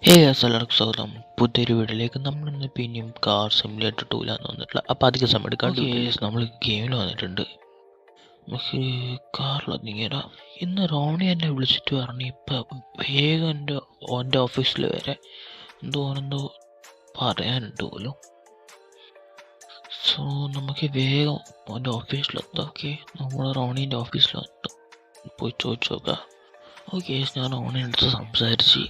എല്ലാവർക്കും സ്വാഗതം. പുതിയൊരു വീഡിയോയിലേക്ക് നമ്മളിന്ന് പിന്നെയും കാർ സിമുലേറ്റർ 2 വന്നിട്ടുള്ള. അപ്പോൾ അധികം സമയം എടുക്കാണ്ട് നമ്മൾ ഗെയിമിൽ വന്നിട്ടുണ്ട്. നമുക്ക് കാറിലൊന്നിങ്ങനെ ഇന്ന് റോണി എന്നെ വിളിച്ചിട്ട് പറഞ്ഞു ഇപ്പം വേഗം എൻ്റെ ഓഫീസിൽ വരെ എന്തോ പറയാനുണ്ട് പോലും. സോ നമുക്ക് വേഗം എൻ്റെ ഓഫീസിലെത്താം. ഓക്കെ, നമ്മൾ റോണീൻ്റെ ഓഫീസിലെത്തും, പോയി ചോദിച്ചു നോക്കാം. ഓക്കെ, ഞാൻ റോണിൻ്റെ അടുത്ത് സംസാരിച്ച്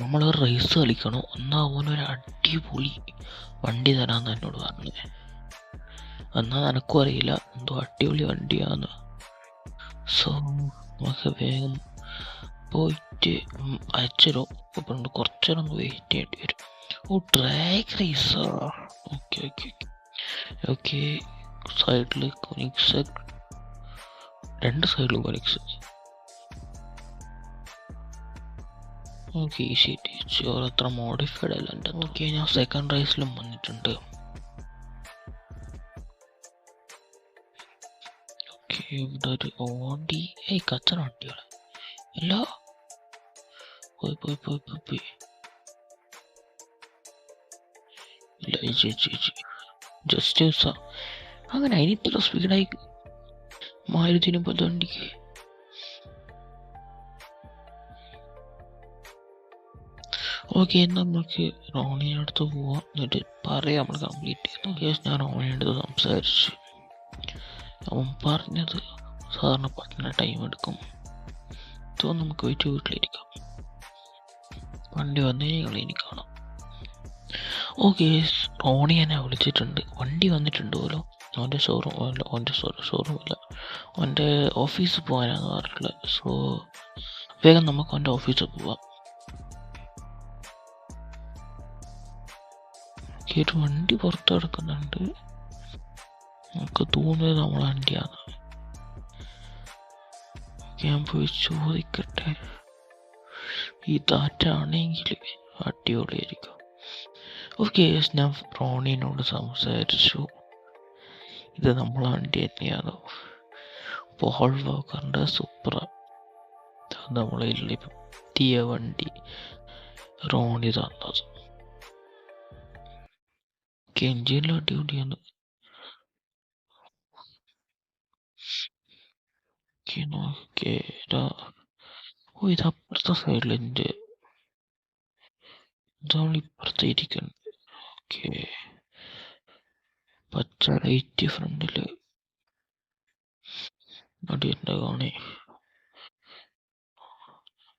നമ്മളൊരു റേസ് കളിക്കണം, എന്നാൽ അവനൊരു അടിപൊളി വണ്ടി തരാമെന്ന് എന്നോട് പറഞ്ഞത്. എന്നാൽ എനക്കും അറിയില്ല എന്തോ അടിപൊളി വണ്ടിയാന്ന്. സോ നമുക്ക് വേഗം പോയിട്ട് അയച്ചുതരും. അപ്പം കുറച്ച് നേരം ഒന്ന് വെയിറ്റ് ചെയ്യേണ്ടി വരും. ഓ, ഡ്രാഗ് റേസാ. Okay okay okay. സൈഡിൽ കൊനിക്സ്, രണ്ട് സൈഡിലും കൊനിക്സ്. ഓക്കെ, ഈസി ടീച്ച് അത്ര മോഡിഫൈഡ് അല്ല എൻ്റെ. ഓക്കെ, ഞാൻ സെക്കൻഡ് റേസിലും വന്നിട്ടുണ്ട്. ഓക്കെ, ഇവിടെ ഒരു ഓടി കച്ചറ വണ്ടികളെ അല്ല. പോയി ഇല്ല, ജസ്റ്റ് യൂസാ. അങ്ങനെ അതിനിത്ര സ്പീഡായി മാരുതിന് പോലത്തെ വണ്ടിക്ക്. ഓക്കെ, നമുക്ക് റോണിയുടെ അടുത്ത് പോവാം, എന്നിട്ട് പറയാം നമ്മൾ കംപ്ലീറ്റ് ചെയ്യുന്നു. കേസ് ഞാൻ റോണിയുടെ അടുത്ത് സംസാരിച്ച് അവൻ പറഞ്ഞത് സാധാരണ 10 ടൈം എടുക്കും. സോ നമുക്ക് പോയിട്ട് വീട്ടിലിരിക്കാം. വണ്ടി വന്നേ ഇനി കാണാം. ഓക്കെ, റോണി എന്നെ വിളിച്ചിട്ടുണ്ട്, വണ്ടി വന്നിട്ടുണ്ട് പോലും. അവൻ്റെ ഷോറൂമില്ല, അവൻ്റെ ഓഫീസിൽ പോകാനാണ് പറഞ്ഞിട്ടുള്ളത്. സോ വേഗം നമുക്ക് അവൻ്റെ ഓഫീസിൽ പോവാം. ഒരു വണ്ടി പുറത്ത് കിടക്കുന്നുണ്ട്, നമുക്ക് തോന്നുന്നത് നമ്മളെ വണ്ടിയാണ്. ഞാൻ പോയി ചോദിക്കട്ടെ, ഈ താറ്റാണെങ്കിൽ അടിപൊളിയായിരിക്കും. ഓക്കെ, ഞാൻ റോണിനോട് സംസാരിച്ചു, ഇത് നമ്മളെ വണ്ടി തന്നെയാണ്, പോൾ വാക്കറിൻ്റെ സൂപ്പർ. നമ്മളെ പുതിയ വണ്ടി റോണി തന്നത്. എഞ്ചിനിലും അടിപൊളിയാണ്. ഓ, ഇത് അപ്പുറത്തെ സൈഡിൽ എൻ്റെ ഇതാണ് ഇപ്പുറത്തെ ഇരിക്കുന്നത്. ഓക്കെ, പച്ച ലൈറ്റ് ഫ്രണ്ടില് അടിയുണ്ട് കാണേ.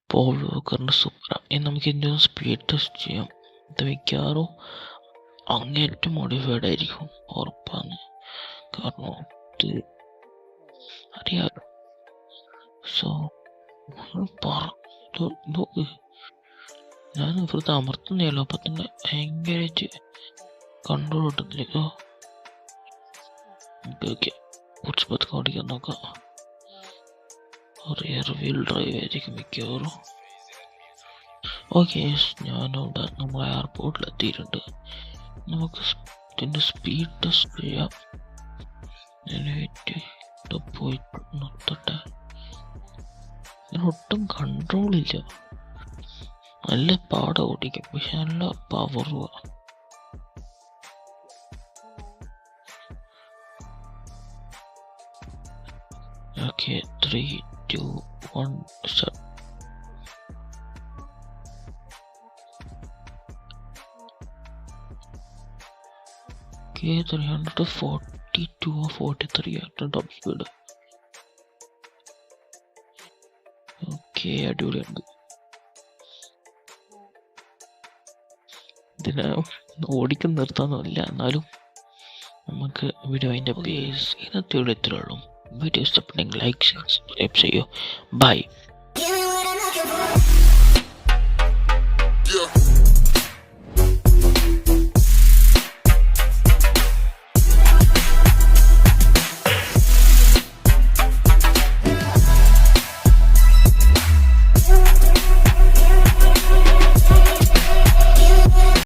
പോൾ വാക്കറിൻ്റെ സൂപ്പർ. ഇനി നമുക്ക് ഇതിൻ്റെ സ്പീഡ് ടെസ്റ്റ് ചെയ്യാം. ഇത് മിക്കവാറും അങ്ങേറ്റം മോഡിഫൈഡ് ആയിരിക്കും, ഉറപ്പാണ്. കാരണം ഇത് അറിയാലോ. സോ ഞാൻ ഇവിടുത്തെ അമർത്തുന്നല്ലോ, അപ്പം തന്നെ ഭയങ്കരമായിട്ട് കൺട്രോൾ കിട്ടുന്നില്ല. ഓക്കെ, കുറച്ച് പതുക്കെ ഓടിക്കാൻ നോക്കാം. റിയർ വീൽ ഡ്രൈവ് ആയിരിക്കും മിക്കവാറും. ഓക്കെ, ഞാനിവിടെ നമ്മൾ എയർപോർട്ടിൽ എത്തിയിട്ടുണ്ട്. നമുക്ക് ഇതിൻ്റെ സ്പീഡ് ടെസ്റ്റ് ചെയ്യാം. പോയിട്ട് നിർത്തട്ടെ. ഒട്ടും കൺട്രോളില്ല, നല്ല പാട ഓടിക്കും, പക്ഷെ നല്ല പവറുവാ. Okay, 3, 2, 1 start. Okay, 342 or 43 at the top speed. Okay, അടിപൊളിയുണ്ട്. ഇതിനെ ഓടിക്കാൻ നിർത്താനൊന്നുമില്ല, എന്നാലും നമുക്ക് വീഡിയോ അതിൻ്റെ പേസ് ഇന്നത്തെ വീഡിയോ ഇത്രയുള്ളൂ. വീഡിയോ ഇഷ്ടപ്പെട്ടെങ്കിൽ ലൈക്ക്, ഷെയർ, സബ്സ്ക്രൈബ് ചെയ്യൂ. ബൈ.